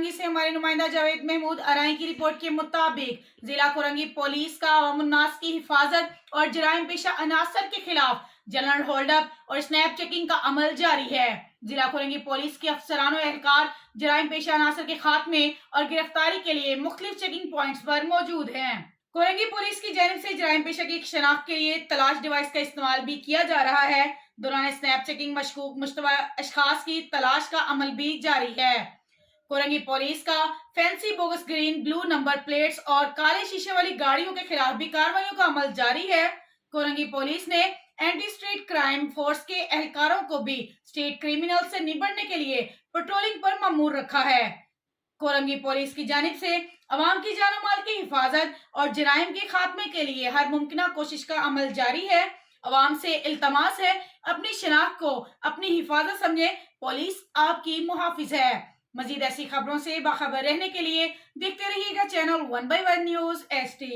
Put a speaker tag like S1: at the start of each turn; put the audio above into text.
S1: कोरंगी से हमारे नुमाइंदा जावेद महमूद अराई की रिपोर्ट के मुताबिक जिला कोरंगी पुलिस का अवामुन्नास की हिफाजत और जराइम पेशा अनासर के खिलाफ जनरल होल्डअप और स्नैप चेकिंग का अमल जारी है। जिला कोरंगी पुलिस के अफसरान और एहलकार जराइम पेशा अनासर के खात्मे और गिरफ्तारी के लिए मुख्तलिफ चेकिंग पॉइंट्स पर मौजूद हैं। कोरंगी पुलिस की जानिब से जराइम पेशा की शनाख्त के लिए तलाश डिवाइस का इस्तेमाल भी किया जा रहा है। दौरान स्नैप चेकिंग मशकूक मुश्तबा अशखास की तलाश का अमल भी जारी है। कोरंगी पुलिस का fancy bogus green blue number plates और काले शीशे वाली गाड़ियों के खिलाफ भी कार्रवाइयों का अमल जारी है। कोरंगी पुलिस ने एंटी स्ट्रीट क्राइम फोर्स के एहलकारों को भी स्ट्रीट क्रिमिनल से निपटने के लिए पेट्रोलिंग पर मामूर रखा है। कोरंगी पुलिस की जानिब से अवाम की जान माल की हिफाजत और जराइम के खात्मे के लिए हर मुमकिन कोशिश का अमल जारी है। अवाम से इल्तमास है, अपनी शनाख्त को अपनी हिफाजत समझे, पुलिस आपकी मुहाफिज है। मजीद ऐसी खबरों से बाखबर रहने के लिए देखते रहिएगा चैनल 1/1 न्यूज़ HD।